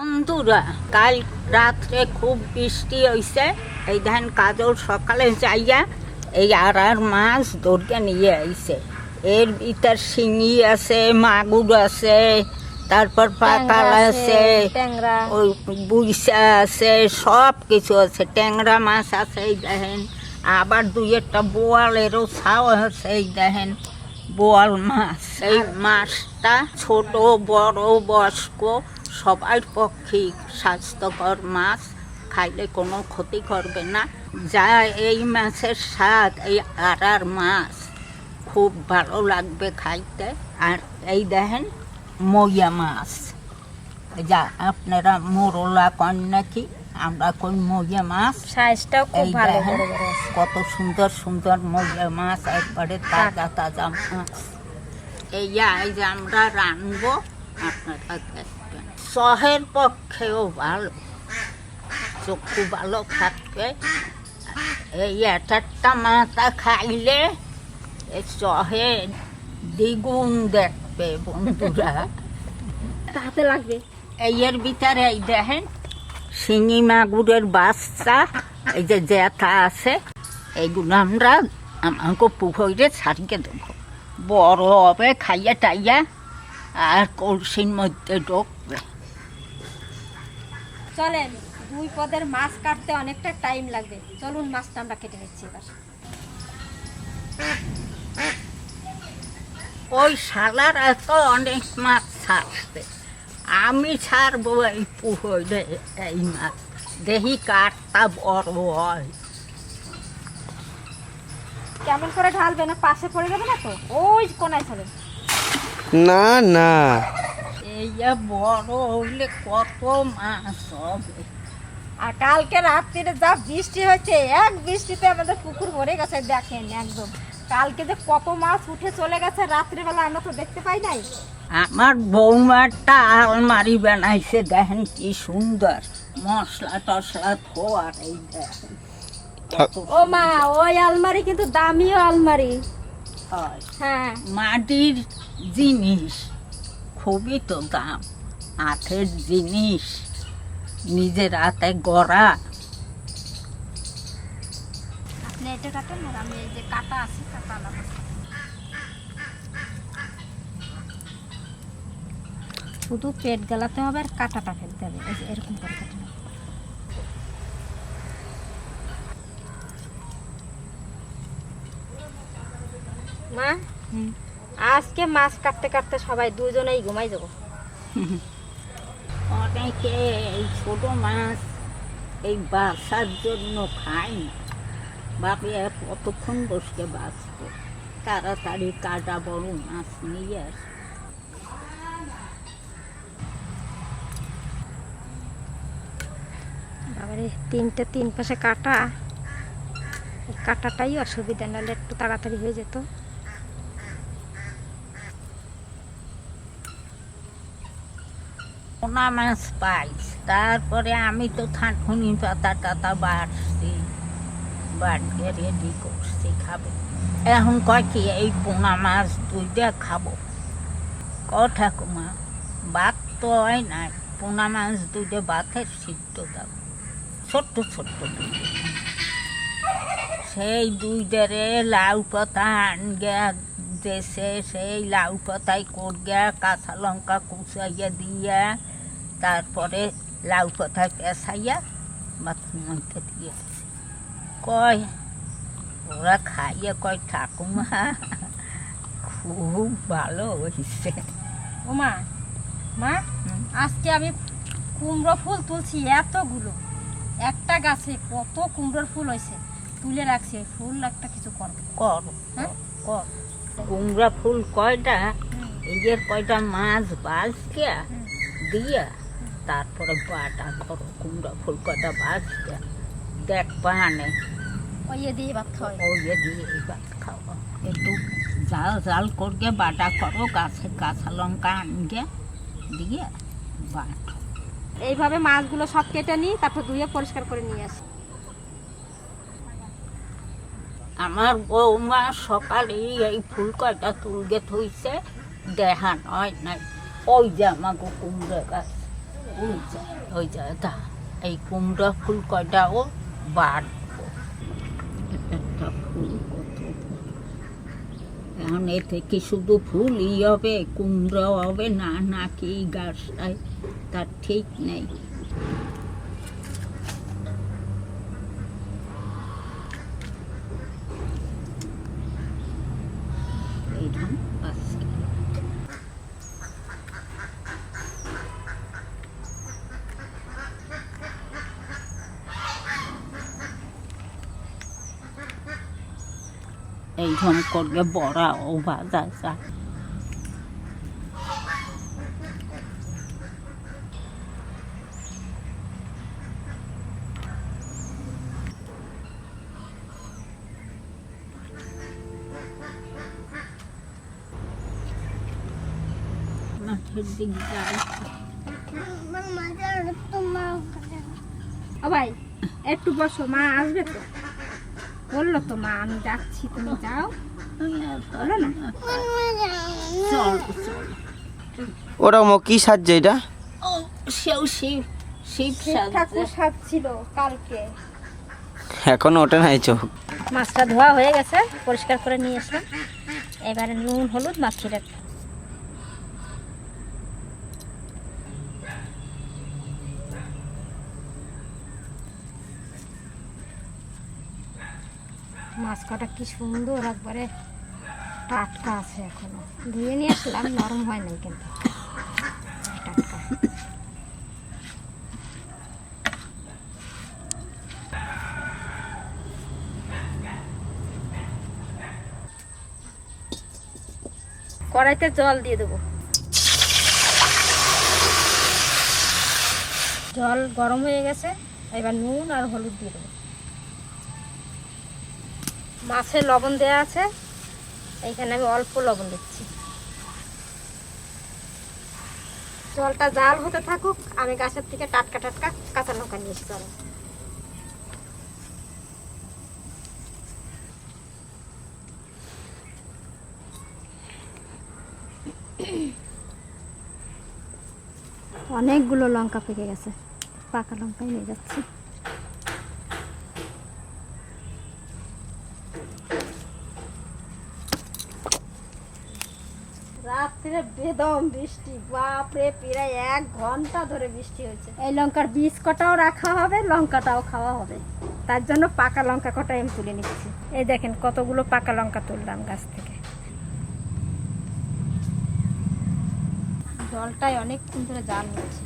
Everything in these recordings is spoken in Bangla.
বন্ধুরা, কাল রাত্রে খুব বৃষ্টি হয়েছে। এই ধান কাজল সকালে যাইয়া এই আর মাছ ধরে নিয়ে আইছে। এর ভিতর শিঙি আছে, মাগুর আছে, তারপর পাতাল আছে, ওই বুইসা আছে, সব কিছু আছে, ট্যাংরা মাছ আছে। এই দেখেন আবার দুই একটা বোয়ালেরও ছাও আছে। এই দেখেন বোয়াল মাছ। এই মাছটা ছোট বড় বয়স্ক সবার পক্ষে স্বাস্থ্যকর মাছ, খাইলে কোনো ক্ষতি করবে না। যা এই মাছের স্বাদ, এই আর মাছ খুব ভালো লাগবে খাইতে। আর এই দেখেন মইয়া মাছ, যা আপনারা মোরলা কন নাকি, আমরা কই মইয়া মাছ। সাইজটাও খুব ভালো, কত সুন্দর সুন্দর মইয়া মাছ, একবারে তাজা তাজা মাছ। এই যে আমরা রানবো, আপনারা দেখবেন। শহের পক্ষেও ভালো, চক্ষু ভালো থাকবে। এই একটা মাথা খাইলে শহে দ্বিগুণ দেখবে বন্ধুরা। হাতে লাগবে। এর ভিতরে এই দেখেন শিঙি মাগুরের বাচ্চা, এই যে জ্যাঠা আছে, এইগুলো আমরা আমাকে পুকুরে ছাড়িয়ে দেবো। বড় হবে, খাইয়া টাইয়া আর কলসির মধ্যে ঢুকবে। চলেন, দুই পদের মাছ কাটতে অনেকটা টাইম লাগবে। চলুন মাছটা আমরা কেটে নিচ্ছি এবার। ওই শালারা তো অনেক মাছ ছাড়ছে, আমি ছাড়বো এই পুকুরে এই মাছ, দেখি কাঠটা বড় হয়। কেমন করে ঢালবে, না পাশে পড়ে যাবে না তো? ওই কোনায় ছাড়েন। না না, এই বড় হইলে কত মাছ হবে। আর কালকে রাত্রিরে যা বৃষ্টি হয়েছে, এক বৃষ্টিতে আমাদের পুকুর ভরে গেছে। দেখেন একদম, কালকে যে কত মাছ উঠে চলে গেছে রাত্রিবেলা, আমরা তো দেখতে পাই নাই। আমার বৌমারটা আলমারি বানাইছে, দেখেন কি সুন্দর, মশলা টসলা খোয়ার। এই দেখেন ও মা, ওই আলমারি কিন্তু দামিও আলমারি। হয়, হ্যাঁ, মাটির জিনিস খুবই তো দাম, হাতের জিনিস, নিজের হাতে গড়া। আপনি এটা কাটেন আর আমি এই যে কাটা আছে কাটা আলাদা। শুধু পেট গেলাতে হবে আর কাটাটা ফেলতে হবে। এই যে এরকম করে কাটে নেব। মা, আজকে মাছ কাটতে কাটতে সবাই দুজনেই ঘুমাই যাবো। অনেকে এই ছোট মাছ এই বাসার জন্য খায় না, বাপে কতক্ষণ বসে বাঁচবো, তাড়াতাড়ি কাটা বড় মাছ নিয়ে আস। বাবারে, তিনটে তিন পাশে কাটা, কাটাটাই অসুবিধা, নাহলে একটু তাড়াতাড়ি হয়ে যেত। পোনা মাছ পাইস, তারপরে আমি তো থানকুনি পাতা টাতা বাড়ছি, বাড়িয়ে রেডি করছি খাবো। এখন কয় কি এই পোনা মাছ দুইটা খাবো। ক ঠাকুমা, ভাত তো হয় নাই, পোনা মাছ দুইটা ভাতের সিদ্ধ দাও, ছোট্ট ছোট্ট দুইটা। সেই দুইটারে লাউ পাতা আনগা দেশে, সেই লাউ পাতায় করিয়া কাঁচা লঙ্কা কুচাইয়া দিয়া, তারপরে লাউ পাতায় পেঁচাইয়া ভাতের মধ্যে দিয়েছি। কয় ওরা খাইয়ে কয় ঠাকুমা খুব ভালো হয়েছে। ও মা, মা আজকে আমি কুমড়ো ফুল তুলছি এতগুলো, একটা গাছে কত কুমড়োর ফুল হয়েছে, তুলে রাখছি। ফুল একটা কিছু করবো। করো, হ্যাঁ কর। কুমড়া ফুল কয়টা, এই যে কয়টা মাছ বাজকে দিয়া তারপরে বাটা করো। কুমড়া ফুল কয়টা বাজকে দেখ পানে, ওই দিয়ে ভাত খাওয়াই। ওই দিয়ে ভাত খাওয়া। একটু জাল জাল করকে বাটা করো, গাছে কাঁচা লঙ্কা আনগে দিয়ে বাটো। এইভাবে মাছগুলো সব কেটে নিই, তারপর ধুয়ে পরিষ্কার করে নিয়ে আসি। আমার বৌমা সকালে এই ফুল কয়টা তুলগে থইছে, দেখান হয় নাই। ওই যে আমাকে কুমড়ো গাছ, ওই যে দা এই কুমড়া ফুল কয়টাও বাড়বো। একটা ফুল কত এখন এতে কি শুধু ফুলই হবে, কুমড়াও হবে না নাকি গাছটায় তার ঠিক নেই। এইরকম আছে। এইরকম করলে বড়াও ভাজা যায়। মাঠের দিক যাই। ও ভাই একটু বসো, মা আসবে তো। বললো তো মা আমি যাচ্ছি, তুমি যাও। বলো না। চল চল। ওটা কি সাজছে এটা? ও সেও শিব শিব ঠাকুর সাজছিল কালকে। এখন ওটা নাই চোখ। মাছটা ধোয়া হয়ে গেছে, পরিষ্কার করে নিয়ে আসলাম। এবারে নুন হলুদ মাখিয়ে রাখবো। মাছ কটা কি সুন্দর একবারে টাটকা আছে, এখনো ধুয়ে নিয়ে আসলাম, নরম হয় নাই কিন্তু টাটকা। কড়াইতে জল দিয়ে দেবো। জল গরম হয়ে গেছে, এবার নুন আর হলুদ দিয়ে দেবো। মাছে লবণ দেওয়া আছে, এইখানে আমি অল্প লবণ দিচ্ছি। জলটা জাল হতে থাকুক, আমি গাছের থেকে টাটকা টাটকা কাঁচা লঙ্কা নিয়ে এসে চলো। অনেকগুলো লঙ্কা পেকে গেছে, পাকা লঙ্কাই নিয়ে যাচ্ছি। রাত্রে বেদম বৃষ্টি, বাপরে প্রায় 1 ঘন্টা ধরে বৃষ্টি হয়েছে। এই লঙ্কার বীজ কটাও রাখা হবে, লঙ্কাটাও খাওয়া হবে, তার জন্য পাকা লঙ্কা কটা আমি তুলে নিচ্ছি। এই দেখেন কতগুলো পাকা লঙ্কা তুললাম গাছ থেকে। জলটাই অনেকক্ষণ ধরে জাল হচ্ছে।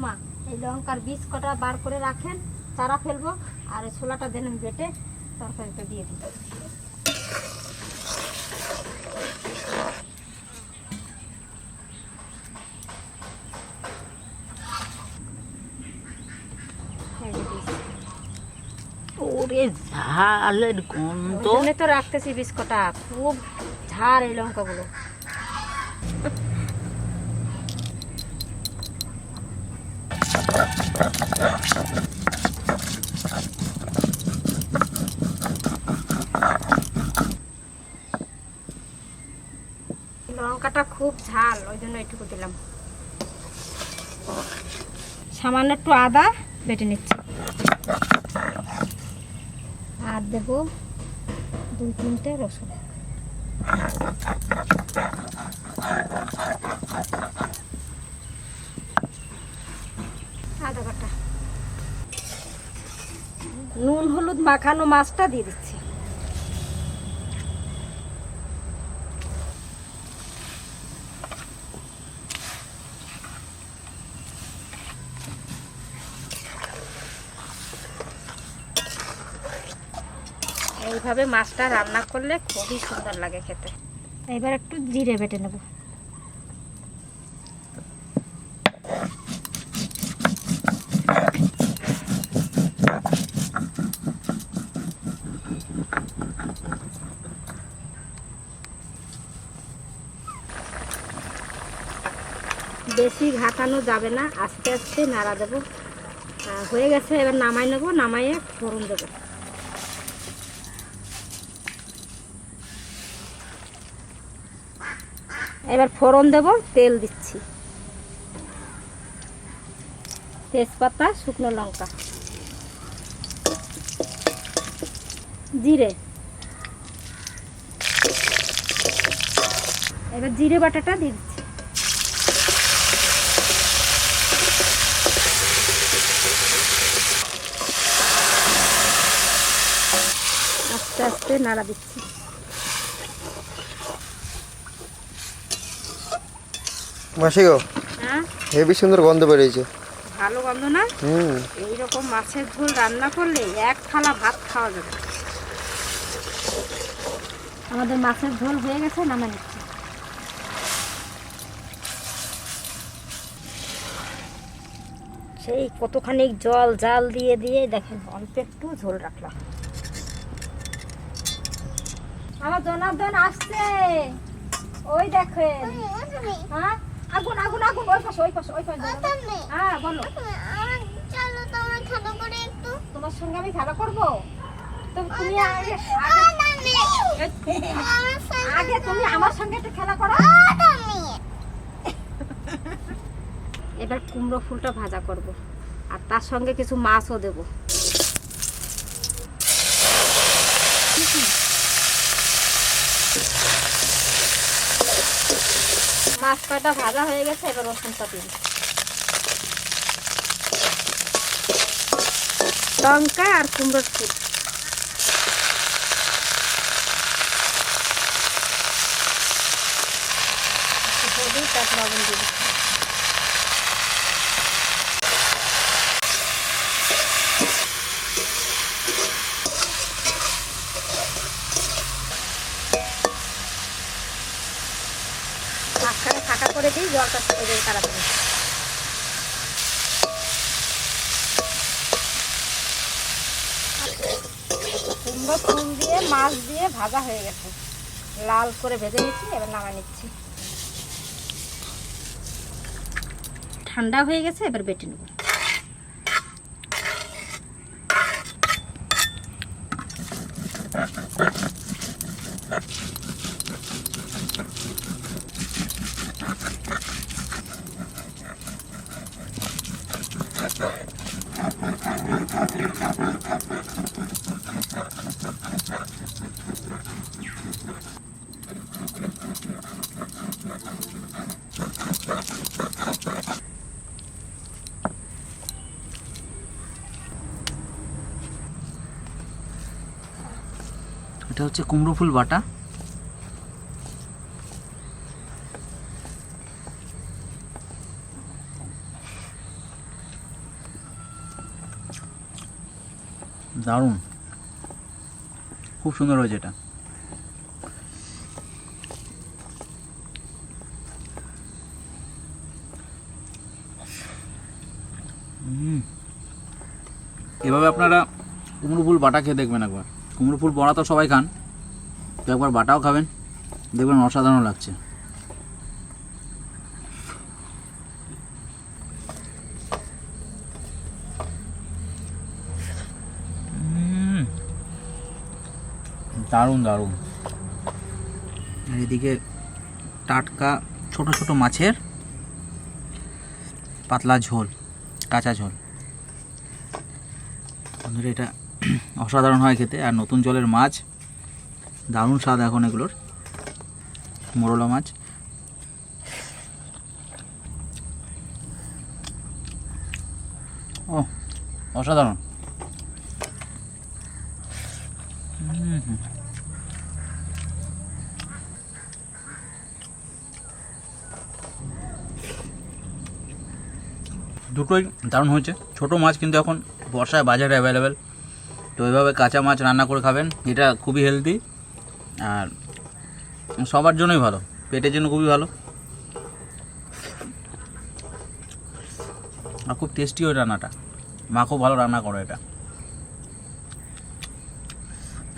মা এই লঙ্কার বীজ কটা বার করে রাখেন, চারা ফেলবো, আর এই ছোলাটা দেন আমি বেটে তরকারিটা দিয়ে দিই। ওরে ঝালের গন্ধ। ওখানে তো রাখতেছি বীজ কটা, খুব ঝাল এই লঙ্কাগুলো। লঙ্কাটা খুব ঝাল, ওই জন্য এটুকু দিলাম। সামান্য একটু আদা বেটে নিচ্ছি, আর দেবো 2-3টে রসুন। আদা বাটা, নুন হলুদ মাখানো মাছটা দিয়ে দিচ্ছি। এইভাবে মাছটা রান্না করলে খুবই সুন্দর লাগে খেতে। এবার একটু জিরে বেটে নেব। বেশি ঘাটানো যাবে না, আস্তে আস্তে নাড়া দেবো। হয়ে গেছে, এবার নামাই নেবো, নামাইয়ে ফোড়ন দেবো। এবার ফোড়ন দেব, তেল দিচ্ছি। তেজপাতা, শুকনো লঙ্কা, জিরে। এবার জিরে বাটাটা দিয়ে দিচ্ছি। আস্তে আস্তে নাড়া দিচ্ছি। মাসি গো, হ্যাঁ, হেবি সুন্দর গন্ধ বেরিয়েছে। ভালো গন্ধ না? এইরকম মাছের ঝোল রান্না করলে এক থালা ভাত খাওয়া যাবে। আমাদের মাছের ঝোল হয়ে গেছে, নামা নিচ্ছি। সেই কতখানি জল জাল দিয়ে দিয়ে দেখেন অল্প একটু ঝোল রাখলাম। আমার জনার্দন আসছে, ওই দেখেন। হ্যাঁ, আগুন আগুন আগুন, ওই পাশে ওই পাশে ওই পাশে। হ্যাঁ বলো। চলো তোমরা খেলা করে একটু। তোমার সঙ্গে আমি খেলা করবো? তো তুমি আগে আগে তুমি আমার সঙ্গে একটু খেলা করো। এবার কুমড়ো ফুলটা ভাজা করব, আর তার সঙ্গে কিছু মাছও দেব। মাছ কয়টা ভাজা হয়ে গেছে, এবার রসুনটা দিন, লঙ্কা আর কুমড়োর ফুল। তার লবণ দিয়ে দিচ্ছি। মাঝখানে ফাঁকা করে দিই, জলটা তাড়াতাড়ি। কুমড়ো ফুল দিয়ে মাছ দিয়ে ভাজা হয়ে গেছে, লাল করে ভেজে নিচ্ছি। এবার নামিয়ে নিচ্ছি। ঠান্ডা হয়ে গেছে, এবার বেটে নেব। এটা হচ্ছে কুমড়ো ফুল বাটা। দারুণ, খুব সুন্দর হয়েছে এটা। এভাবে আপনারা কুমড়ো ফুল বাটা খেয়ে দেখবেন একবার। কুমড়ো ফুল বড়া তো সবাই খান, তো একবার বাটাও খাবেন, দেখবেন অসাধারণ লাগছে। দারুণ দারুণ। আর এদিকে টাটকা ছোট ছোট মাছের পাতলা ঝোল, কাঁচা ঝোল। এটা অসাধারণ হয় খেতে। আর নতুন জলের মাছ, দারুণ স্বাদ এখন এগুলোর। মোরলা মাছ, ও অসাধারণ। দুটোই দারুণ হয়েছে। ছোট মাছ কিন্তু এখন বর্ষায় বাজারে অ্যাভেলেবেল, তো এভাবে কাঁচা মাছ রান্না করে খাবেন, এটা খুবই হেলদি আর সবার জন্যই ভালো, পেটের জন্য খুবই ভালো। আর খুব টেস্টি ওই রান্নাটা, মা খুব ভালো রান্না করে এটা।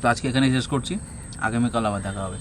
তো আজকে এখানেই শেষ করছি, আগামীকাল আবার দেখা হবে।